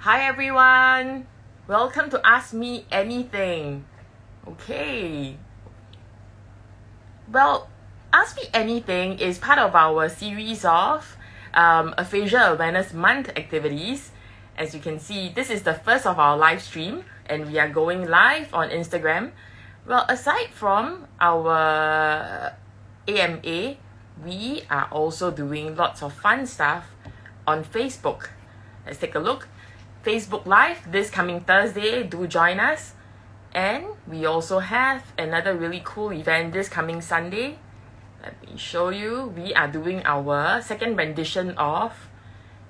Hi everyone! Welcome to Ask Me Anything. Okay. Well, Ask Me Anything is part of our series of Aphasia Awareness Month activities. As you can see, this is the first of our live stream and we are going live on Instagram. Well, aside from our AMA, we are also doing lots of fun stuff on Facebook. Let's take a look. Facebook Live this coming Thursday, do join us. And we also have another really cool event this coming Sunday. Let me show you. We are doing our second rendition of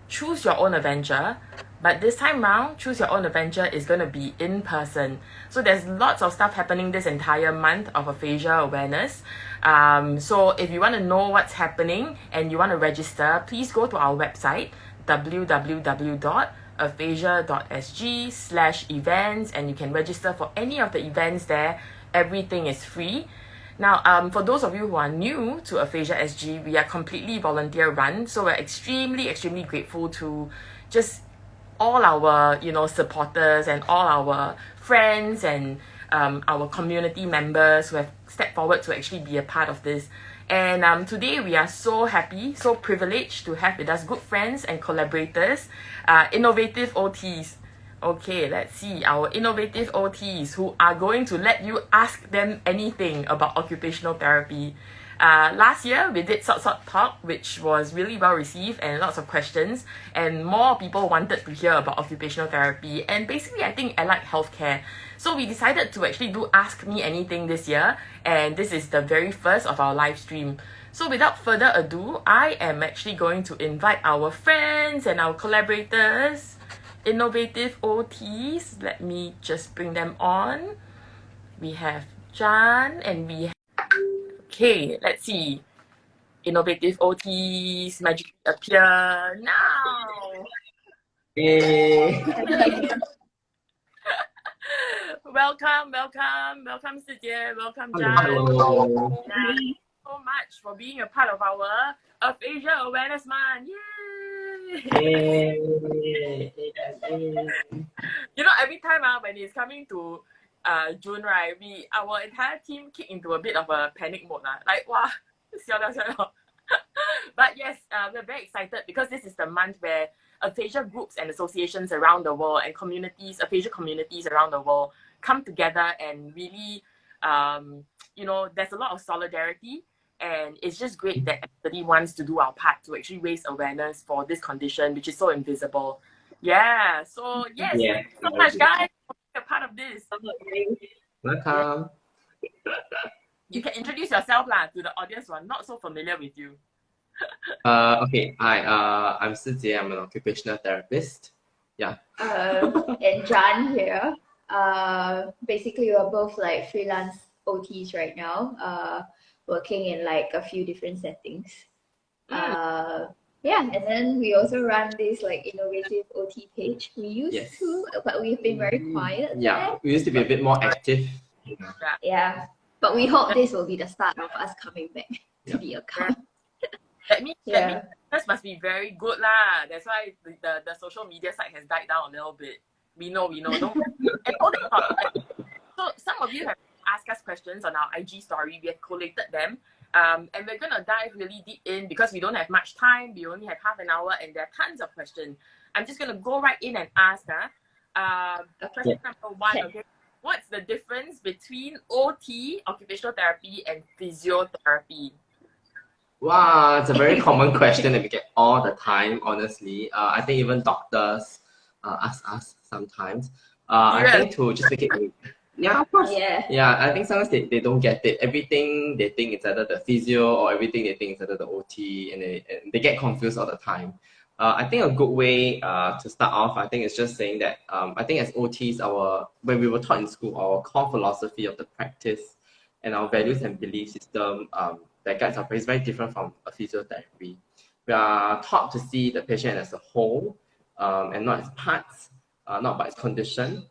Choose Your Own Adventure. But this time round, Choose Your Own Adventure is going to be in person. So there's lots of stuff happening this entire month of aphasia awareness. So if you want to know what's happening and you want to register, please go to our website, www.aphasia.sg/events, and you can register for any of the events there. Everything is free. Now, for those of you who are new to Aphasia SG, we are completely volunteer run, so we're extremely grateful to just all our supporters and all our friends and our community members who have stepped forward to actually be a part of this. And today we are so happy, so privileged to have with us good friends and collaborators, InnovativeOTs. Okay, let's see, our InnovativeOTs who are going to let you ask them anything about occupational therapy. Last year, we did Sort Talk, which was really well received and lots of questions, and more people wanted to hear about occupational therapy and basically, I think, allied healthcare. So we decided to actually do Ask Me Anything this year, and this is the very first of our live stream. So without further ado, I am actually going to invite our friends and our collaborators, InnovativeOTs. Let me just bring them on. We have John and we have... Okay, let's see. InnovativeOTs magically appear now. Hey. Welcome, Sijie. Welcome, John. Hello. Thank you so much for being a part of our Aphasia Awareness Month. Yay! Hey. You know, every time when it's coming to June, right, our entire team kick into a bit of a panic mode. Like, wow, but yes, we're very excited because this is the month where aphasia groups and associations around the world and communities, aphasia communities around the world come together and really, there's a lot of solidarity. And it's just great that everybody wants to do our part to actually raise awareness for this condition, which is so invisible. Yeah, so yes, thank you so much, guys, for being a part of this. Welcome. You can introduce yourself to the audience who are not so familiar with you. Okay. Hi. I'm Sijie. I'm an occupational therapist. Yeah. And John here. Basically, we're both like freelance OTs right now. Working in like a few different settings. Yeah, and then we also run this like innovative OT page. We used to, but we've been very quiet. Yeah, we used to be a bit more active. Yeah, but we hope this will be the start of us coming back to the account. That means this must be very good lah. That's why the social media side has died down a little bit. We know. Don't and all that. So some of you have asked us questions on our IG story. We have collated them. And we're gonna dive really deep in because we don't have much time. We only have half an hour and there are tons of questions. I'm just gonna go right in and ask question number one, okay? What's the difference between OT, occupational therapy, and physiotherapy? Wow, it's a very common question that we get all the time, honestly. I think even doctors ask us sometimes. I think to just make it... Yeah, of course. Yeah, I think sometimes they don't get it. Everything they think it's either the physio or everything they think it's either the OT, and they get confused all the time. I think a good way to start off, I think it's just saying that I think as OTs, when we were taught in school, our core philosophy of the practice and our values and belief system that guides our practice is very different from a physiotherapy. We are taught to see the patient as a whole and not as parts, not by its condition,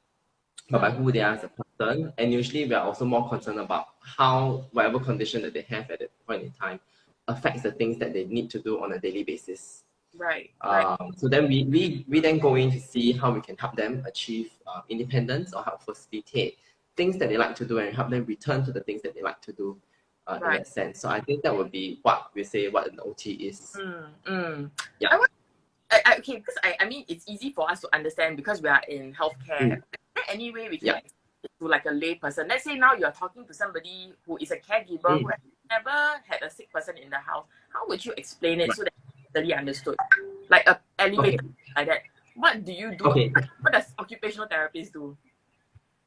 but by who they are as a person. And usually we are also more concerned about how whatever condition that they have at that point in time affects the things that they need to do on a daily basis. Right. So then we then go in to see how we can help them achieve independence or help facilitate things that they like to do and help them return to the things that they like to do in that sense. So I think that would be what we say what an OT is. Yeah. Okay, because I mean it's easy for us to understand because we are in healthcare. Any way we can explain it to like a lay person. Let's say now you're talking to somebody who is a caregiver who has never had a sick person in the house. How would you explain it so that it's really understood? Like a elevator like that. What do you do? What does occupational therapists do?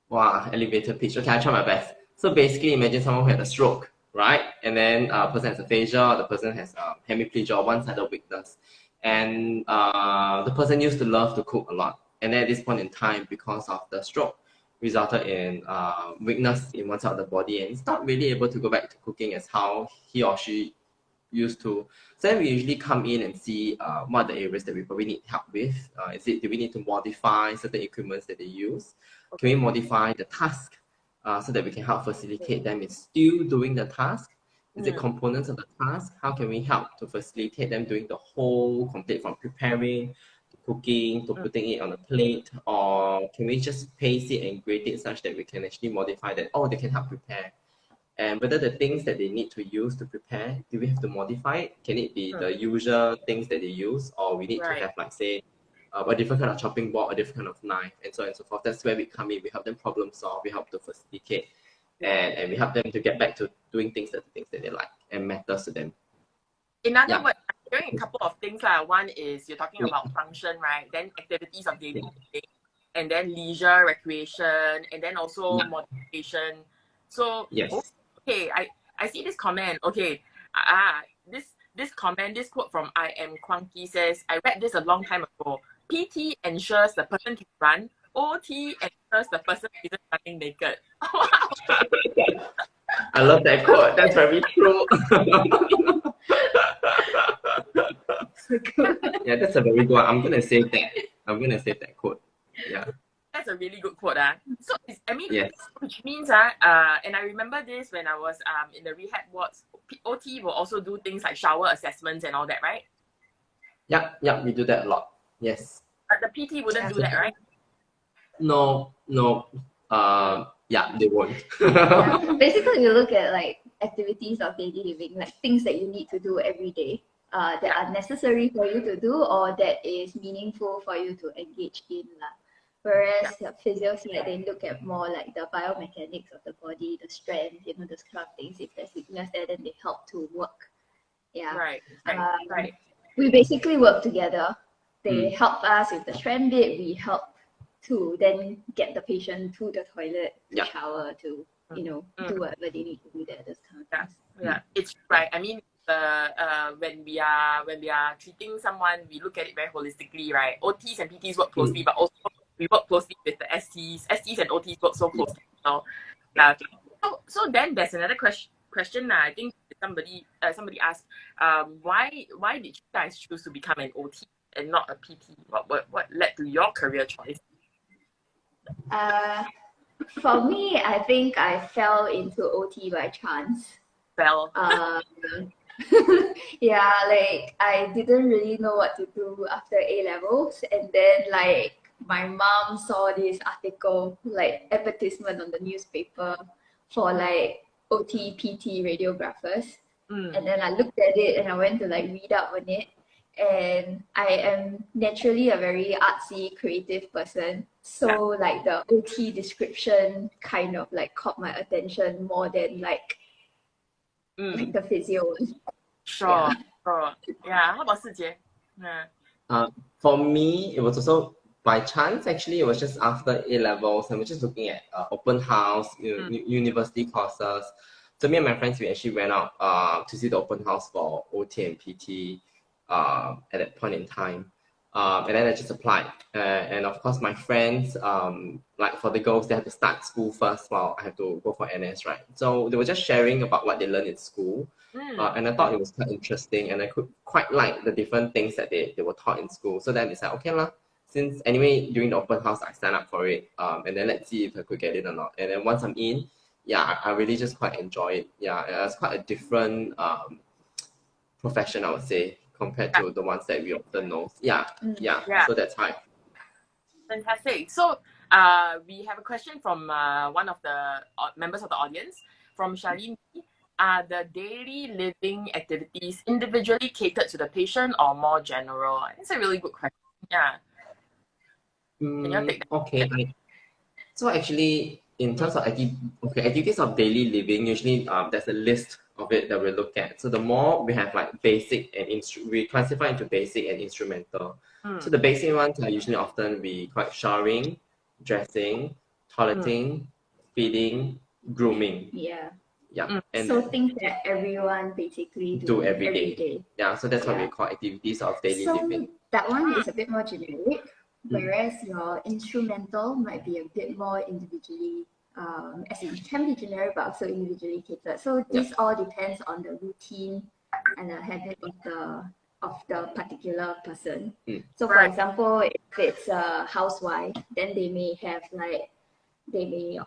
Wow, elevator pitch. Okay, I try my best. So basically, imagine someone who had a stroke, right? And then person has aphasia, the person has hemiplegia, one-sided weakness. And the person used to love to cook a lot. And then at this point in time, because of the stroke, resulted in weakness in one side of the body, and it's not really able to go back to cooking as how he or she used to. So then we usually come in and see what are the areas that we probably need help with. Do we need to modify certain equipments that they use? Can we modify the task so that we can help facilitate them in still doing the task? Is it components of the task? How can we help to facilitate them doing the whole complete from preparing to cooking to putting it on a plate? Or can we just paste it and grate it such that we can actually modify that? Oh, they can help prepare. And whether the things that they need to use to prepare, do we have to modify it? Can it be the usual things that they use? Or we need to have like say, a different kind of chopping board, a different kind of knife, and so on and so forth. That's where we come in. We help them problem solve. We help to facilitate, and we help them to get back to doing the things that they like and matters to them. In other words, I'm hearing a couple of things. One is you're talking about function, right? Then activities of daily living, and then leisure, recreation, and then also modification. So okay, I see this comment. Okay, this comment, this quote from I Am Quanky says, I read this a long time ago. PT ensures the person can run. OT ensures the person isn't running naked. I love that quote. That's very true. Yeah, that's a very good one. I'm gonna save that quote. Yeah. That's a really good quote. So which means and I remember this when I was in the rehab wards. OT will also do things like shower assessments and all that, right? Yeah, we do that a lot. Yes. But the PT wouldn't do that, right? No. They won't. Basically, you look at like activities of daily living, like things that you need to do every day, that are necessary for you to do or that is meaningful for you to engage in. Whereas physios, they look at more like the biomechanics of the body, the strength, those kind of things. If there's weakness there, then they help to work. Yeah. Right. We basically work together. They help us with the strength bit. We help to then get the patient to the toilet, to shower, to do whatever they need to do there. Those kind of things. Yeah, it's right. I mean, when we are treating someone, we look at it very holistically, right? OTs and PTs work closely, but also we work closely with the STs. STs and OTs work so closely. So then there's another question. I think somebody asked, why did you guys choose to become an OT and not a PT? What led to your career choice? For me, I think I fell into OT by chance. Yeah, I didn't really know what to do after A-levels, and then my mom saw this article, advertisement on the newspaper for OT, PT radiographers. And then I looked at it and I went to read up on it. And I am naturally a very artsy, creative person. So the OT description kind of caught my attention more than the physio one. Sure. Yeah. How about Sijie? For me, it was also by chance. Actually, it was just after A-levels, and we're just looking at open house, university courses. So me and my friends, we actually went out to see the open house for OT and PT at that point in time. And then I just applied. And of course, my friends, for the girls, they have to start school first while I have to go for NS, right? So they were just sharing about what they learned in school. And I thought it was quite interesting, and I could quite like the different things that they were taught in school. So then it's okay lah. Since anyway, during the open house, I signed up for it. And then let's see if I could get it or not. And then once I'm in, I really just quite enjoy it. Yeah, it's quite a different profession, I would say. compared to the ones that we often know. Yeah. So that's high. Fantastic. So we have a question from one of the members of the audience, from Charlene. Are the daily living activities individually catered to the patient or more general? It's a really good question. Yeah. Can you take that? Okay. So actually, in terms of activities of daily living, usually there's a list of it that we look at. So the more we have like basic and we classify into basic and instrumental. So the basic ones are usually often be quite showering, dressing, toileting, feeding, grooming. Yeah. And so things that everyone basically do every day. Yeah, so that's what we call activities of daily living. That one is a bit more generic, whereas your instrumental might be a bit more individually, as in it can be generic but also individually catered. So this all depends on the routine and the habit of the particular person. So for example, if it's a housewife, then they may have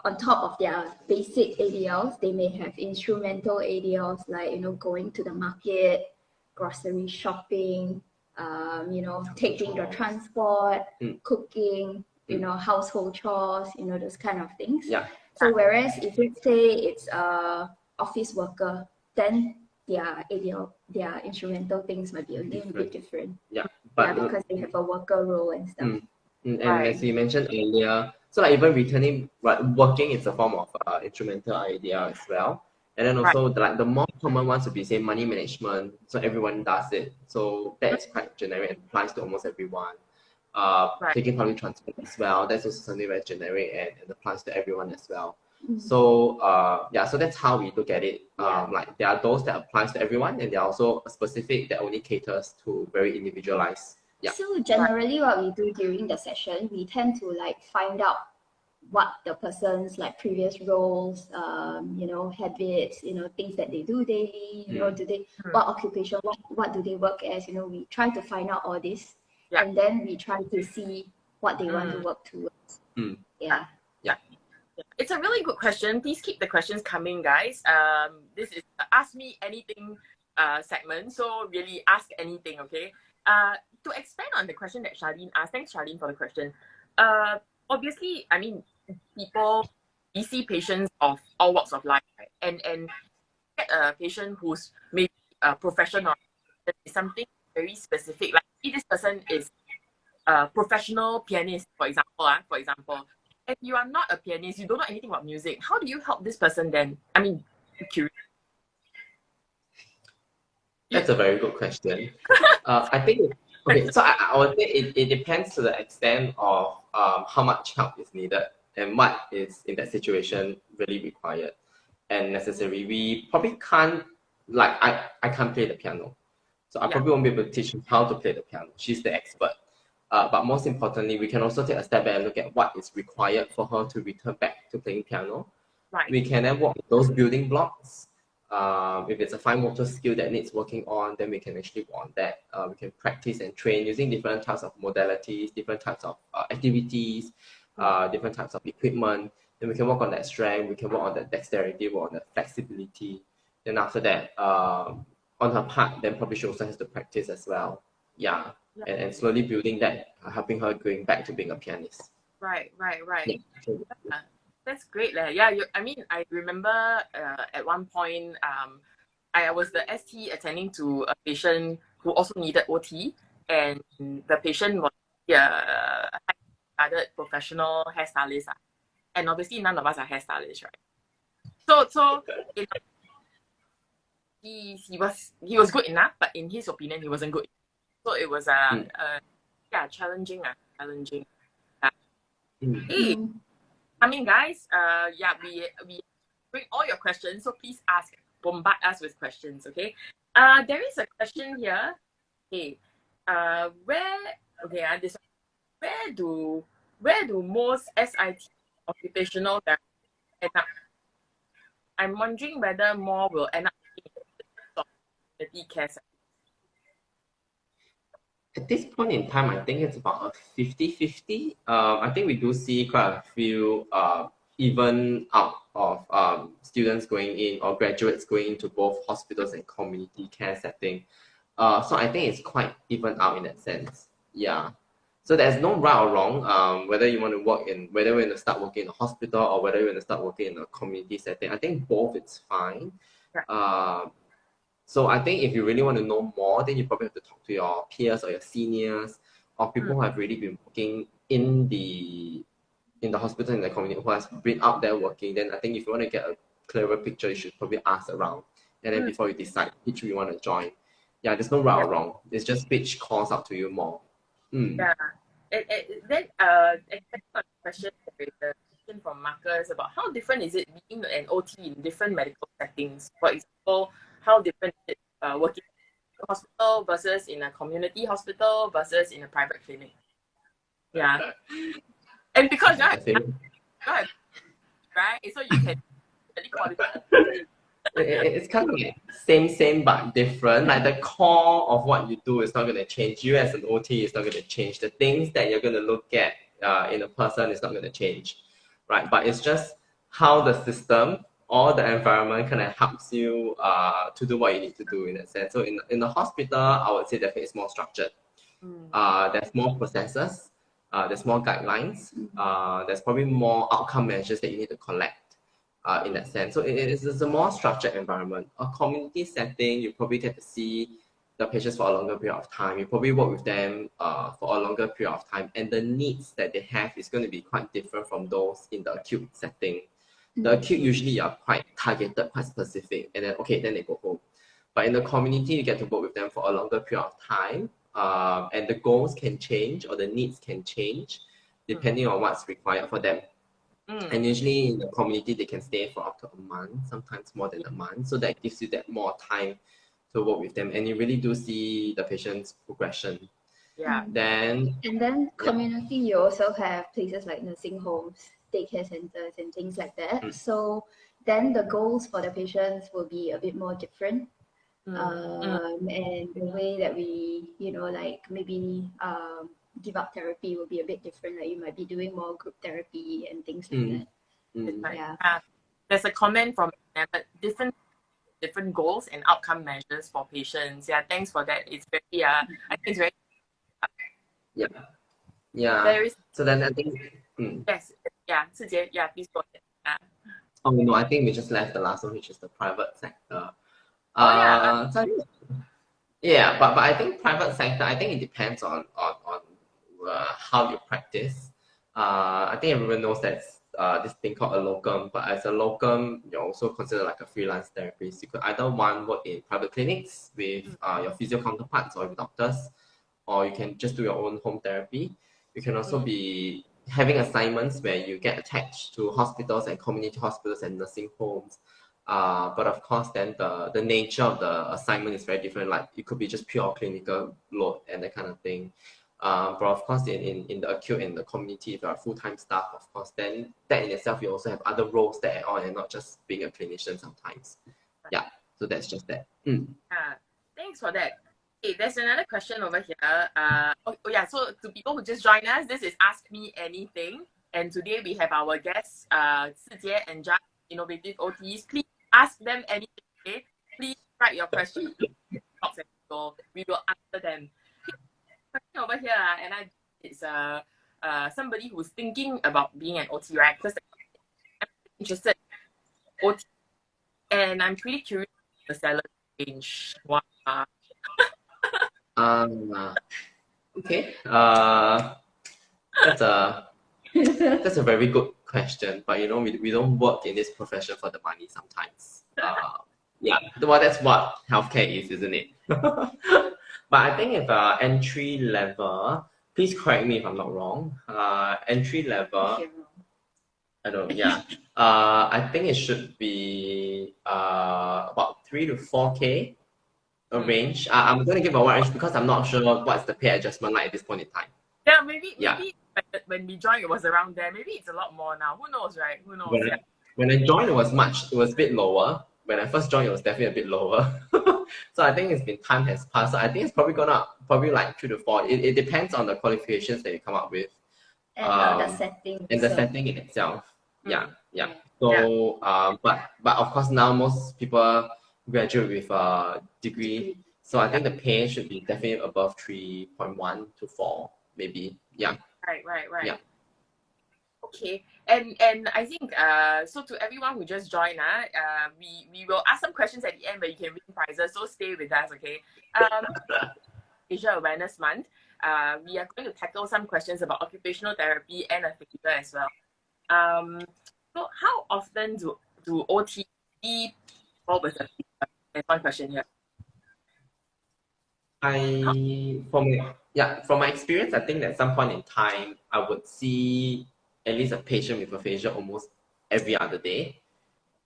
on top of their basic ADLs, they may have instrumental ADLs like, going to the market, grocery shopping, taking the transport, cooking, household chores, those kind of things. So whereas if let's say it's a office worker, then their ADL, their instrumental things might be a little bit different. Because they have a worker role and stuff. And as we mentioned earlier, so like even returning, working is a form of instrumental ADL as well. And then also the more common ones would be say money management. So everyone does it. So that's quite generic and applies to almost everyone. Taking public transport as well. That's also something very generic and applies to everyone as well. So so that's how we look at it. Like there are those that applies to everyone, and there are also specific that only caters to very individualized. So generally what we do during the session, we tend to find out what the person's previous roles, habits, things that they do daily, do they, what occupation, what do they work as, we try to find out all this, and then we try to see what they want to work towards. It's a really good question. Please keep the questions coming, guys. This is Ask Me Anything segment, so really ask anything, okay? To expand on the question that Charlene asked, thanks Charlene for the question. Obviously, I mean, we see patients of all walks of life, right? And get a patient who's maybe a professional, is something very specific. Like if this person is a professional pianist, for example, and you are not a pianist, you don't know anything about music, how do you help this person then? I mean, I'm curious. That's a very good question. I think so I would say it depends to the extent of how much help is needed and what is in that situation really required and necessary. We probably can't, I can't play the piano. So I probably won't be able to teach her how to play the piano. She's the expert. But most importantly, we can also take a step back and look at what is required for her to return back to playing piano. We can then work with those building blocks. If it's a fine motor skill that needs working on, then we can actually work on that. We can practice and train using different types of modalities, different types of activities, different types of equipment. Then we can work on that strength, we can work on that dexterity, work on that flexibility. Then after that, on her part, then probably she also has to practice as well. And slowly building that, helping her going back to being a pianist. Right. That's great. I mean, I remember at one point, I was the ST attending to a patient who also needed OT, and the patient was a highly professional hairstylist. And obviously, none of us are hairstylists, right? So he was good enough, but in his opinion, he wasn't good. So it was challenging. Hey, I mean, guys, we bring all your questions, so please bombard us with questions, okay? There is a question here. Okay, where do most SIT occupational therapists end up? I'm wondering whether more will end up in community care. At this point in time, I think it's about a 50-50. I think we do see quite a few even out of students going in or graduates going into both hospitals and community care setting. So I think it's quite even out in that sense. Yeah. So there's no right or wrong. Whether you want to whether you want to start working in a hospital or whether you want to start working in a community setting. I think both it's fine. So I think if you really want to know more, then you probably have to talk to your peers or your seniors or people who have really been working in the hospital, in the community, who has been out there working. Then I think if you want to get a clearer picture, you should probably ask around, and then before you decide which you want to join. Yeah, there's no right or wrong. It's just which calls out to you more. Yeah. Then a question from Marcus about how different is it being an OT in different medical settings? For example, how different is it working in a hospital versus in a community hospital versus in a private clinic? Yeah. And because right, so you can really qualify. It's kind of like same but different. Like the core of what you do is not going to change. You as an OT is not going to change. The things that you're going to look at in a person is not going to change, right? But it's just how the system or the environment kind of helps you to do what you need to do in that sense. So in the hospital, I would say definitely it's more structured. There's more processes. There's more guidelines. There's probably more outcome measures that you need to collect. In that sense. So it's a more structured environment. A community setting, you probably get to see the patients for a longer period of time. You probably work with them for a longer period of time, and the needs that they have is going to be quite different from those in the acute setting. The acute usually are quite targeted, quite specific, and then then they go home. But in the community, you get to work with them for a longer period of time, and the goals can change or the needs can change depending on what's required for them. And usually in the community, they can stay for up to a month, sometimes more than a month. So that gives you that more time to work with them. And you really do see the patient's progression. Yeah. And then community, you also have places like nursing homes, daycare centers, and things like that. So then the goals for the patients will be a bit more different. And the way that we, like maybe give out therapy will be a bit different. Like you might be doing more group therapy and things like that. Yeah. There's a comment from different goals and outcome measures for patients. Yeah, thanks for that. It's very I think it's very so then I think yes, Sijie, please go ahead. Oh no, I think we just left the last one, which is the private sector. But I think private sector, I think it depends on how you practice. I think everyone knows that's this thing called a locum, but as a locum, you're also considered like a freelance therapist. You could either work in private clinics with your physio counterparts or with doctors, or you can just do your own home therapy. You can also be having assignments where you get attached to hospitals and community hospitals and nursing homes. But of course, then the nature of the assignment is very different. Like it could be just pure clinical load and that kind of thing. But of course, in the acute and the community, if you are full-time staff, of course, then that in itself, you also have other roles there on and not just being a clinician sometimes. Yeah, so that's just that. Thanks for that. Okay, there's another question over here. So to people who just joined us, this is Ask Me Anything. And today we have our guests, Sijie and John, Innovative OTs. Please ask them anything. Okay? Please write your questions in the box and we will answer them. Question over here, and it's somebody who's thinking about being an OT, right? Because I'm interested in OT, and I'm pretty curious about the salary range. Wow. Okay. That's a very good question, but we don't work in this profession for the money sometimes. Well, that's what healthcare is, isn't it? But I think if entry level, please correct me if I'm not wrong. Entry level, I don't know. Yeah, I think it should be about 3 to 4K a range. I'm going to give a wide range because I'm not sure what's the pay adjustment like at this point in time. Yeah, maybe when we joined, it was around there. Maybe it's a lot more now. Who knows, right? Who knows? When I joined, it was a bit lower. When I first joined, it was definitely a bit lower. So I think time has passed. So I think it's probably like 2 to 4. It depends on the qualifications that you come up with. And the setting. And the setting in itself. Yeah. So, but of course now most people graduate with a degree. So I think the pain should be definitely above 3.1 to 4, maybe. Yeah. Right. Yeah. Okay, and I think so to everyone who just joined, we will ask some questions at the end, but you can win prizes. So stay with us, okay? Asia Awareness Month. We are going to tackle some questions about occupational therapy and aphasia as well. So how often do OT involve with aphasia? There's one question here. From my experience, I think at some point in time, I would see at least a patient with aphasia almost every other day.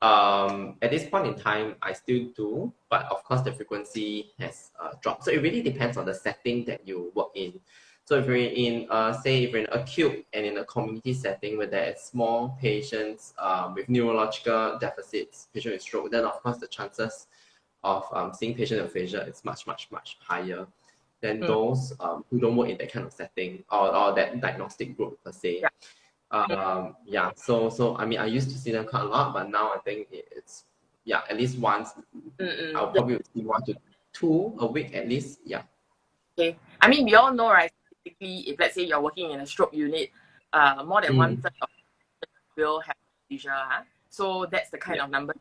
At this point in time, I still do, but of course the frequency has dropped. So it really depends on the setting that you work in. So if you're in, say, if you're in acute and in a community setting where there is small patients with neurological deficits, patient with stroke, then of course the chances of seeing patient with aphasia is much higher than those who don't work in that kind of setting or that diagnostic group per se. So I mean, I used to see them quite a lot, but now I think it's at least once. I'll probably see 1 to 2 a week at least. Yeah. Okay. I mean, we all know, right? Basically, if let's say you're working in a stroke unit, more than 1/3 of will have aphasia. So that's the kind of number,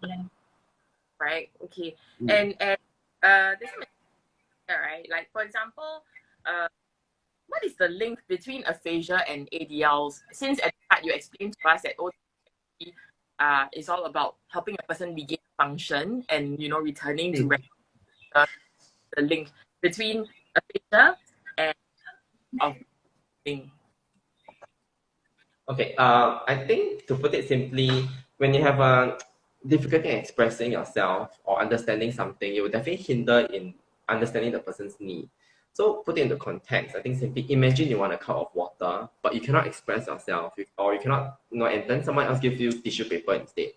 right? Okay. And there's some right? Like for example, what is the link between aphasia and Adls? Since at the start you explained to us that OT is all about helping a person regain function and returning to regular, the link between aphasia and Okay. I think to put it simply, when you have a difficulty in expressing yourself or understanding something, it will definitely hinder in understanding the person's need. So put it into context. I think simply imagine you want a cup of water, but you cannot express yourself, or you cannot, and then someone else gives you tissue paper instead,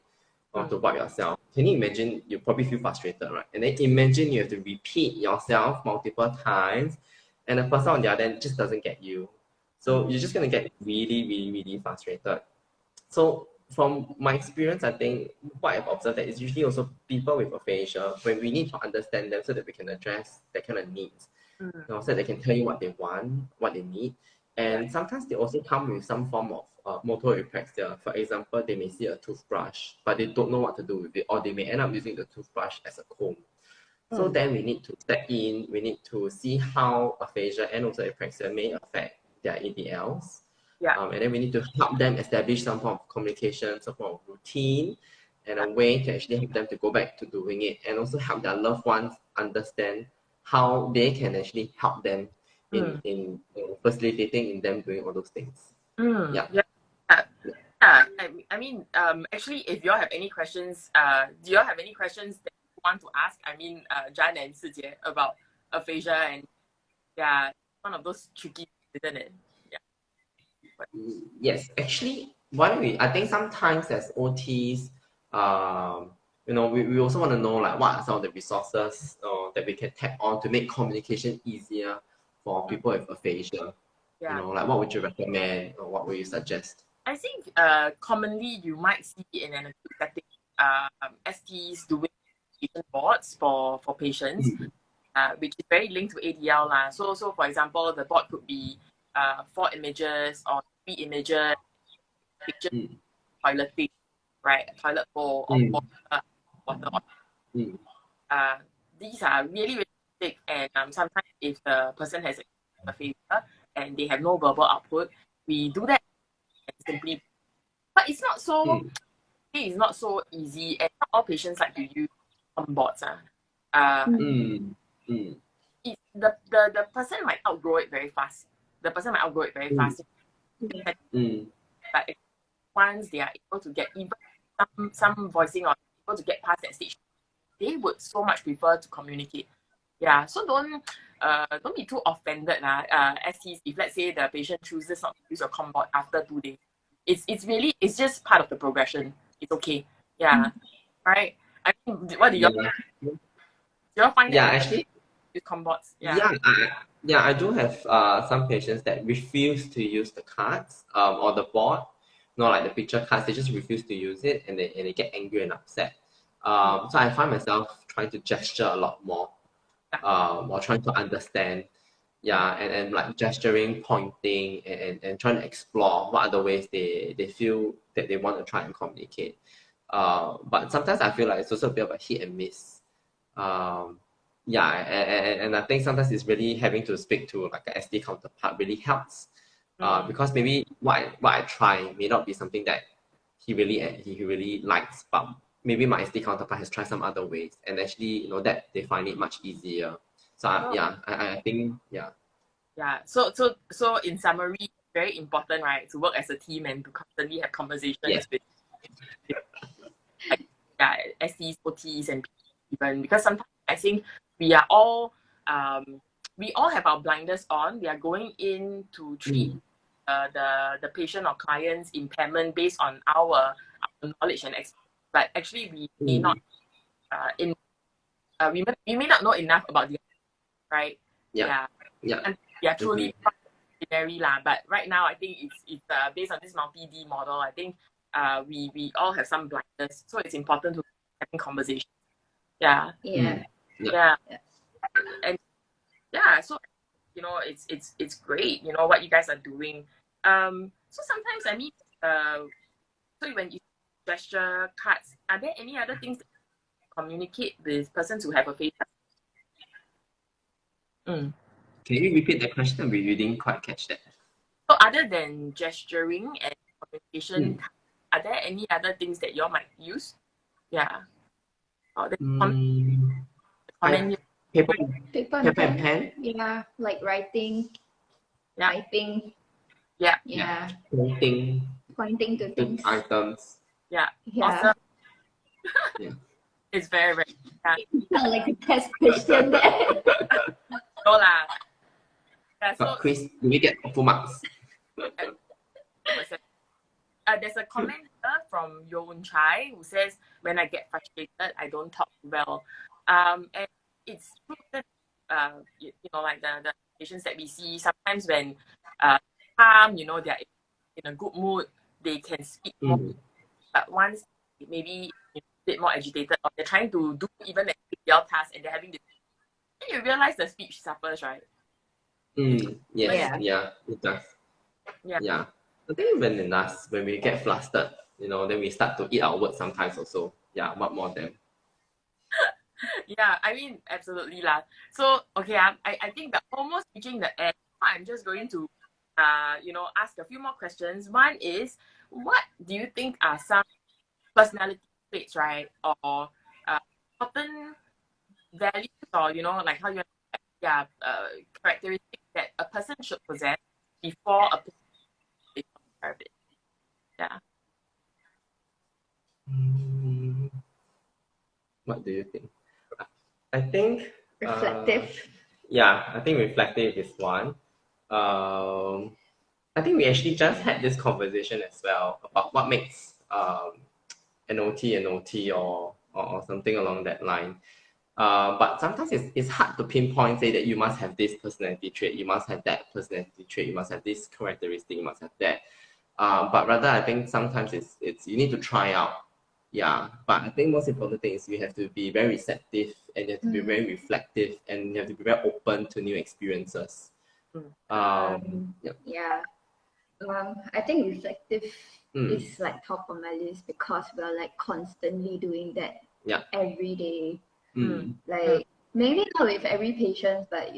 or to wipe yourself. Can you imagine? You probably feel frustrated, right? And then imagine you have to repeat yourself multiple times, and the person on the other end just doesn't get you. So you're just gonna get really frustrated. So from my experience, I think what I've observed that is usually also people with aphasia, when we need to understand them so that we can address that kind of needs. So that they can tell you what they want, what they need. And sometimes they also come with some form of motor apraxia. For example, they may see a toothbrush, but they don't know what to do with it, or they may end up using the toothbrush as a comb. So then we need to step in, we need to see how aphasia and also apraxia may affect their Adls. And then we need to help them establish some form of communication, some form of routine, and a way to actually help them to go back to doing it, and also help their loved ones understand how they can actually help them in facilitating in them doing all those things. I mean, actually, if you all have any questions, do you all have any questions that you want to ask? I mean, John and Sijie, about aphasia, and one of those tricky, isn't it? Yes, actually, I think sometimes as OTs, we also want to know like what are some of the resources that we can tap on to make communication easier for people with aphasia. Like what would you recommend, or what would you suggest? I think commonly you might see in an acute setting STs doing patient boards for patients, which is very linked to ADL. So for example, the board could be 4 images or 3 images, picture, toilet thing, right? A toilet bowl or water. These are really big, and sometimes if the person has aphasia and they have no verbal output, we do that simply. But it's not so. It's not so easy, and not all patients like to use boards. The person might outgrow it very fast. But once they are able to get even some voicing or able to get past that stage, they would so much prefer to communicate. So don't be too offended STs if let's say the patient chooses not to use a COM board after 2 days. It's just part of the progression. It's okay. Right. I mean, what do you find that actually with COM boards? I do have some patients that refuse to use the cards or the board, not like the picture cards. They just refuse to use it, and they get angry and upset. So I find myself trying to gesture a lot more. while trying to understand. Yeah, and like gesturing, pointing, and trying to explore what other ways they feel that they want to try and communicate. But sometimes I feel like it's also a bit of a hit and miss. Yeah, and I think sometimes it's really having to speak to like a SD counterpart really helps. Because maybe what I try may not be something that he really likes, but maybe my SD counterpart has tried some other ways, and actually that they find it much easier. So I think Yeah. So in summary, very important, right, to work as a team and to constantly have conversations with STs, OTs, and even because sometimes I think we are all we all have our blinders on. We are going in to treat the patient or client's impairment based on our knowledge and experience, but actually we may not we may not know enough about the right. Yeah. And we are truly ordinary lah. But right now, I think it's based on this multi-D model. I think we all have some blindness, so it's important to having conversations. Yeah. And so it's great. What you guys are doing. So sometimes I mean, so when you gesture cards, are there any other things that you communicate with persons who have aphasia? Can you repeat the question? We didn't quite catch that. So other than gesturing and communication, are there any other things that you all might use? Yeah. Paper and pen. Yeah, like writing, typing. Yeah. Pointing to things. Items. Yeah. Awesome. It's very, very like a test question there. No lah. So, Chris, do we get full marks? There's a comment here from Yon Chai who says, when I get frustrated, I don't talk well. And it's true that, like the patients that we see, sometimes when calm, they're in a good mood, they can speak more. But once maybe a bit more agitated, or they're trying to do even a trivial task and they're having this, then you realize the speech suffers, right? Yes, it does. Yeah. I think even in us, when we get flustered, then we start to eat our words sometimes also. Yeah, what more than? Yeah, I mean, absolutely lah. So, okay, I think that almost reaching the end, I'm just going to, ask a few more questions. One is, what do you think are some personality traits, right, or certain values, or like how you characteristics that a person should possess before a person becomes a therapist? Yeah. What do you think? I think reflective. I think reflective is one. I think we actually just had this conversation as well about what makes an OT or something along that line. But sometimes it's hard to pinpoint, say that you must have this personality trait, you must have that personality trait, you must have this characteristic, you must have that. But rather, I think sometimes it's you need to try out. Yeah, but I think most important thing is you have to be very receptive, and you have to be very reflective, and you have to be very open to new experiences. I think reflective is like top of my list because we're like constantly doing that every day. Like maybe not with every patient, but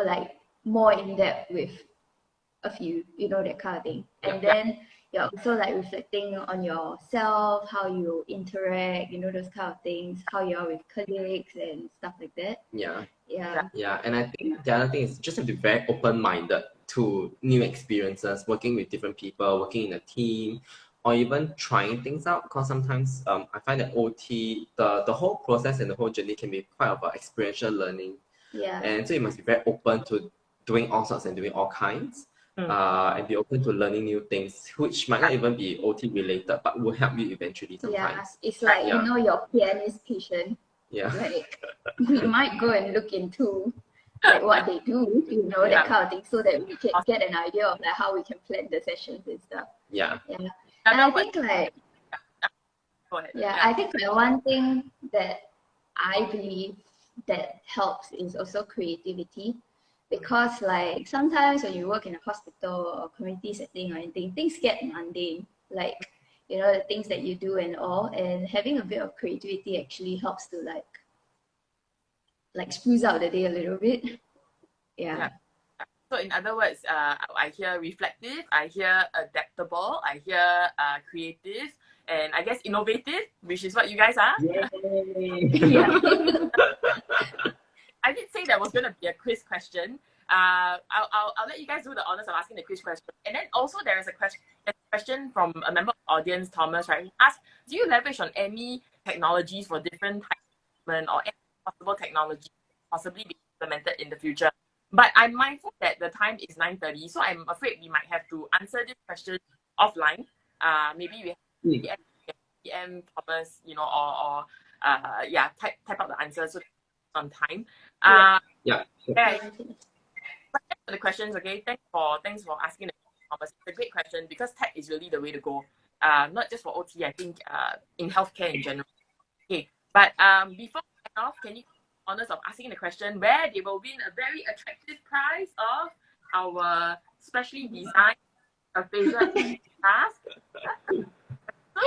like more in depth with a few, that kind of thing. And then you're also like reflecting on yourself, how you interact, those kind of things, how you are with colleagues and stuff like that. Yeah, and I think the other thing is just have to be very open-minded to new experiences, working with different people, working in a team, or even trying things out. Because sometimes I find that OT, the whole process and the whole journey can be quite of an experiential learning. Yeah. And so you must be very open to doing all sorts and doing all kinds. And be open to learning new things, which might not even be OT related, but will help you eventually sometimes. Yeah, it's like, your pianist patient. Yeah. Like, we might go and look into like what they do, that kind of thing, so that we can get an idea of like how we can plan the sessions and stuff. Yeah. And I think like, I think like one thing that I believe that helps is also creativity. Because like sometimes when you work in a hospital or community setting or anything, things get mundane. Like, you know, the things that you do and all. And having a bit of creativity actually helps to like spruce out the day a little bit. Yeah. So in other words, I hear reflective, I hear adaptable, I hear creative, and I guess innovative, which is what you guys are. Yay! Yeah. I did say there was going to be a quiz question. I'll let you guys do the honors of asking the quiz question. And then also there is a question from a member of the audience, Thomas, right? He asked, do you leverage on any technologies for different types of treatment or any possible technology possibly be implemented in the future? But I'm mindful that the time is 9:30, so I'm afraid we might have to answer this question offline. Maybe we have PM Thomas, you know, or type out the answer so on time. Yeah. Thanks for the questions, okay? Thanks for asking the question, Thomas. It's a great question because tech is really the way to go. Not just for OT, I think in healthcare in general. Okay, but before we end off, can you honors of asking the question where they will win a very attractive prize of our specially designed aphasia task. So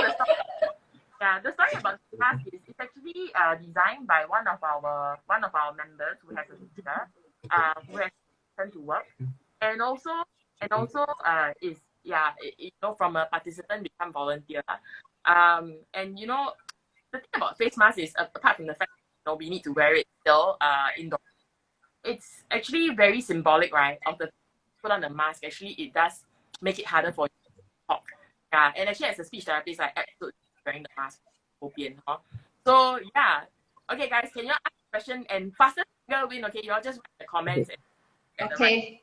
the story about the task is it's actually designed by one of our members who has a teacher who has turned to work, and also is from a participant become volunteer. And you know the thing about face mask is apart from the fact we need to wear it still indoors. It's actually very symbolic, right? Of the put on the mask, actually it does make it harder for you to talk. Yeah, and actually as a speech therapist, I absolutely wearing the mask. So yeah, okay guys, can you ask a question and faster win? Okay, you all just write the comments. Okay,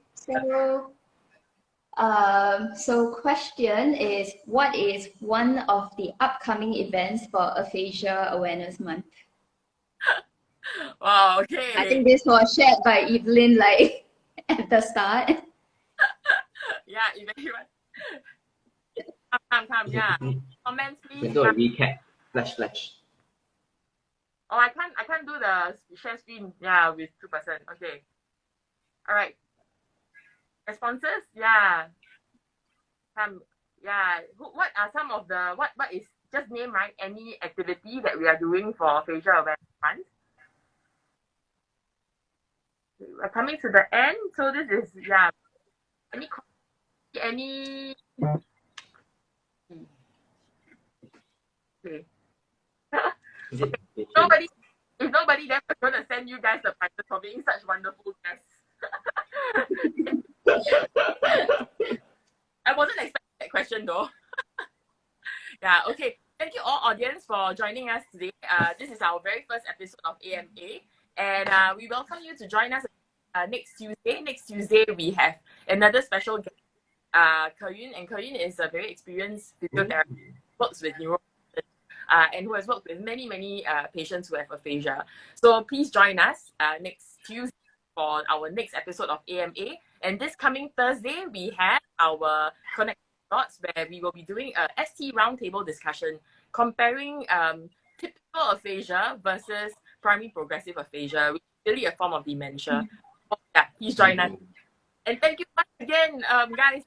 so question is, what is one of the upcoming events for Aphasia Awareness Month? Wow, okay. I think this was shared by Evelyn like at the start. Yeah, Evelyn. Come, yeah. Comments, please. Can do a recap. Flash. Oh, I can't do the share screen. Yeah, with 2%. Okay. All right. Responses? Yeah. Yeah. What are some of the what is just name, right? Any activity that we are doing for Facial Awareness Month? We're coming to the end, so this is any okay. If nobody then we're gonna send you guys the prizes for being such wonderful guests. I wasn't expecting that question though. Yeah, okay. Thank you all audience for joining us today. This is our very first episode of AMA, and we welcome you to join us next Tuesday. Next Tuesday we have another special guest, Karyun, and Karyun is a very experienced physiotherapist, works with neuro and who has worked with many patients who have aphasia. So please join us next Tuesday for our next episode of AMA. And this coming Thursday, we have our Connect Dots where we will be doing a ST roundtable discussion comparing typical aphasia versus primary progressive aphasia, which is really a form of dementia. So, yeah, please join us. And thank you once again, guys,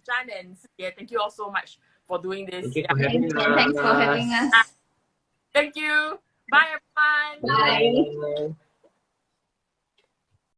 Jan and Sijie, thank you all so much for doing this. Thanks for having us. Thank you. Bye, everyone. Bye.